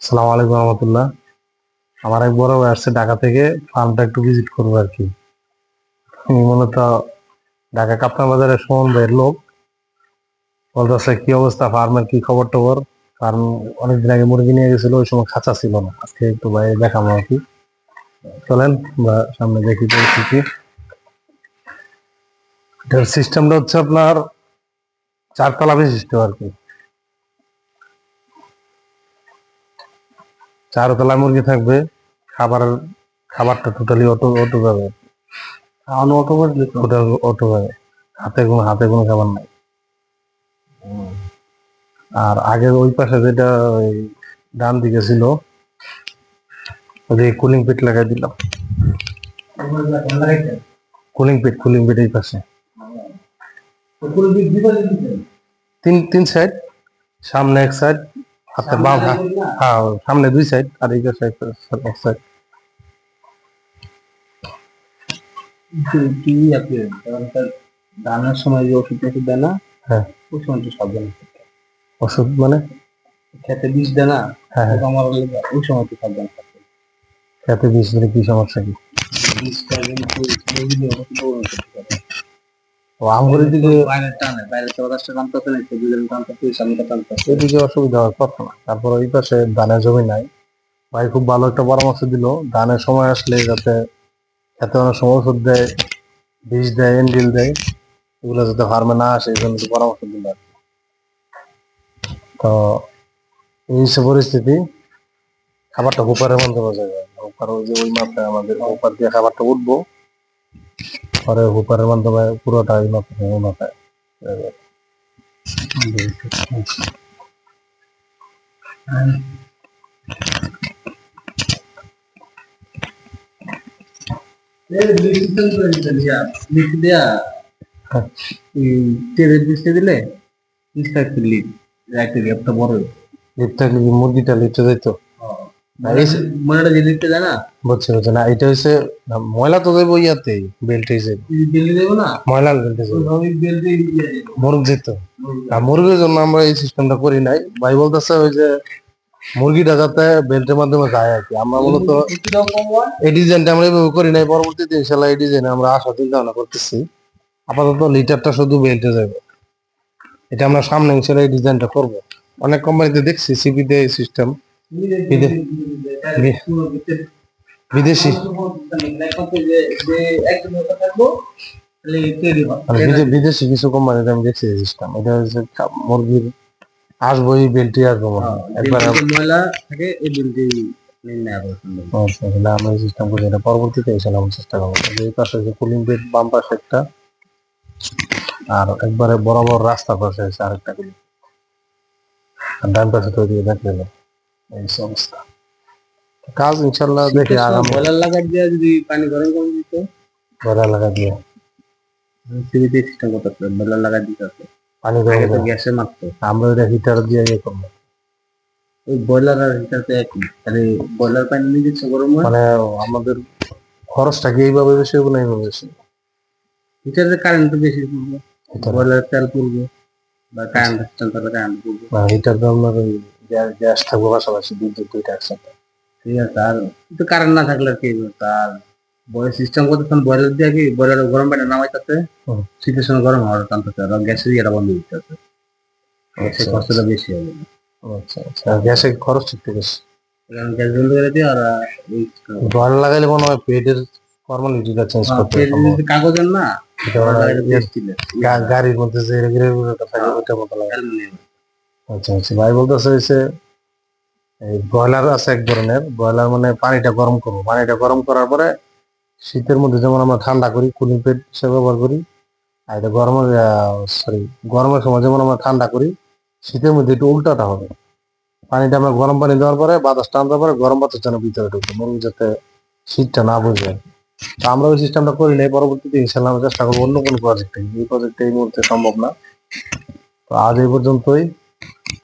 আসসালামু আলাইকুম রহমতুল্লাহ। আমার এক বড় ভাই আসছে ঢাকা থেকে, ফার্মটা একটু ভিজিট করবো আর কি। আমি মূলত ঢাকা কাপ্তান বাজারের সুমন ভাইয়ের লোক। বলতেছে কি অবস্থা ফার্মের, কি খবর টবর। ফার্ম অনেকদিন আগে মুরগি নিয়ে গেছিল, ওই সময় খাঁচা ছিল না। আজকে একটু ভাই দেখাবো আর কি। চলেন বা সামনে দেখি পরিস্থিতি। এটার সিস্টেমটা হচ্ছে আপনার 4 তলা বিশিষ্ট আর কি। 4 তলায় মুরগি থাকবে। খাবারটা টোটালি অটো অটো যাবে, খাওয়ানো অটো বাজলে অটো যাবে। হাতে কোনো খাবার নাই। আর আগের ওই পাশে যেটা ওই ডান দিকে ছিল, ওই কুলিং পিট লাগাই দিলাম। কুলিং পিট এই পাশে তিন তিন সাইড, সামনে এক সাইড, হাতের বাম হাত। হ্যাঁ, সামনে 2 সাইড আর এই পাশে এক সাইড। কি আপনি দানার সময় যে ওষুধ টষুধ দেয় না? হ্যাঁ, ওই সময় একটু সাবধানে থাকতে হবে। ওষুধ মানে খেতে বিষ দেয় না? হ্যাঁ হ্যাঁ, আমার ওই সময় একটু সাবধানে থাকতে হবে। খেতে বিষ দিলে কি সমস্যা কি? বিষটা কিন্তু মুরগিদের অনেক বড় ক্ষতি করে। ও আমগুলির দিকে বাইরের টানে, বাইরের তো বাতাসটা টানতেছে না, সেগুলো টানতেছে, সামনেটা টানতেছে। এদিকে অসুবিধা হওয়ার কথা না। তারপর ওই পাশে ধানের জমি নাই। ভাই খুব ভালো একটা পরামর্শ দিল, ধানের সময় আসলে যাতে খেতে অনেক সময় ওষুধ দেয়, বিষ দেয়, এন্ডিল দেয়, এগুলো যাতে ফার্মে না আসে এই জন্য একটু পরামর্শ দিল আর কি। তো এই সব পরিস্থিতি, খাবারটা হুপারের মধ্যে বোঝা যায়। হুপার ওই যে ওই মাথায় আমাদের হুপার দিয়ে খাবারটা উঠবো, পরে হুপারের মাধ্যমে পুরোটা ওই মাথায় লিখে দেয়া তেলের বিষটা দিলে একটা লিপ, একটা লিপটা বড় লিফটটা মুরগিটা লিফটে যাইতো। ময়লাটা যে লিপটা দেয় না, বুঝছি বুঝছি না, এটা হচ্ছে ময়লা তো যাইবো ইয়াতে, বেল্টে যাইবো, বেল্টে দেবো না, ময়লা বেল্টে যাইবো, ওই বেল্টে মুরগ যেত। আর মুরগির জন্য আমরা এই সিস্টেমটা করি নাই। ভাই বলতেছে ওই যে মুরগিটা যাতে বেল্টের মাধ্যমে যায় আর কি। আমরা মূলত এই ডিজাইনটা আমরা এইভাবে করি নাই, পরবর্তীতে ইনশাল্লাহ এই ডিজাইনে আমরা আসার চিন্তা ভাবনা করতেছি। আপাতত লিটারটা শুধু বেল্টে যাবে, এটা আমরা সামনে ইনশাল্লাহ এই ডিজাইনটা করবো। অনেক কোম্পানিতে দেখছি সিপি দেয় সিস্টেম, বিদেশি বিদেশি কিছু কোম্পানিতে আমি দেখছি এই সিস্টেম। এটা হচ্ছে মুরগির আসবো এই বেল্টে আসবো একবার ময়লা থাকে এই বেল্টে আমরা এই সিস্টেম করি। এটা পরবর্তীতে ইনশাল্লাহ আমি চেষ্টা করবো। এই পাশে হচ্ছে কুলিং বেড, বাম পাশে একটা, আর একবারে বরাবর রাস্তার পাশে আছে আরেকটা কুলিং, আর ডান পাশে তো ওইদিকে দেখলেন এই অবস্থা। কাজ ইনশাল্লাহ দেখি আগামী বয়লার লাগা দিয়ে যদি পানি গরম করে দিত, বয়লার লাগা দিয়ে সিবিতে সিস্টেম করতে পারে, বয়লার লাগা দিতে হবে। পানি গরম তো গ্যাসে মারতো, আমরা ওইটা হিটার দিয়ে ইয়ে করবো। ওই বয়লার আর হিটারতে একই, তাহলে বয়লার পানি নিয়ে দিচ্ছে গরম হয়, মানে আমাদের খরচটা কি এইভাবে বেশি হবে না এইভাবে বেশি? হিটারের কারেন্ট তো বেশি পড়বে, বয়লার তেল পড়বে বা কারেন্ট তাহলে কারেন্ট পড়বে। হিটার তো আপনার ওই গ্যাস থাকবে পাশাপাশি, বিদ্যুৎ দুইটা একসাথে। ঠিক আছে, আর কিন্তু কারেন্ট না থাকলে আর কি তার বয়স সিস্টেম করতে তখন বয়লার দিয়ে কি বয়লার গরম পানি নামাইতেছে, শীতের সময় গরম হওয়ার টানতেছে, আর গ্যাসের ইয়েটা বন্ধ দিতে আছে, খরচটা বেশি হবে। আচ্ছা আচ্ছা, গ্যাসের খরচ ঠিক বেশি, গ্যাস বন্ধ করে দিয়ে আর বয়লার লাগাইলে মনে হয় পেটের ফর্মালিটিটা চেঞ্জ করতে হবে। কাগজের না, গাড়ির মধ্যে যে রেগুলেটরটা থাকে ওইটার মতো লাগে। আচ্ছা আচ্ছা, ভাই বলতেছে হচ্ছে এই ব্রয়লার আছে এক ধরনের ব্রয়লার, মানে পানিটা গরম করবো, পানিটা গরম করার পরে শীতের মধ্যে যেমন আমরা ঠান্ডা করি, কুলিং প্যাড হিসেবে ব্যবহার করি। আর এটা গরমের সময় যেমন আমরা ঠান্ডা করি, শীতের মধ্যে একটু উল্টাটা হবে। পানিটা আমরা গরম পানি দেওয়ার পরে বাতাস টানতে পারে, গরম বাতাস যেন ভিতরে ঢুকবে, মুরগি যাতে শীতটা না বুঝে। তো আমরা ওই সিস্টেমটা করি নাই। পরবর্তীতে ইনশাল্লাহ আমরা চেষ্টা করবো অন্য কোনো প্রজেক্টে, এই প্রজেক্টে এই মুহূর্তে সম্ভব না। তো আজ এই পর্যন্তই,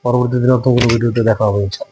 পরবর্তী দিনে নতুন কোনো ভিডিওতে দেখা হবে ইনশাল্লাহ।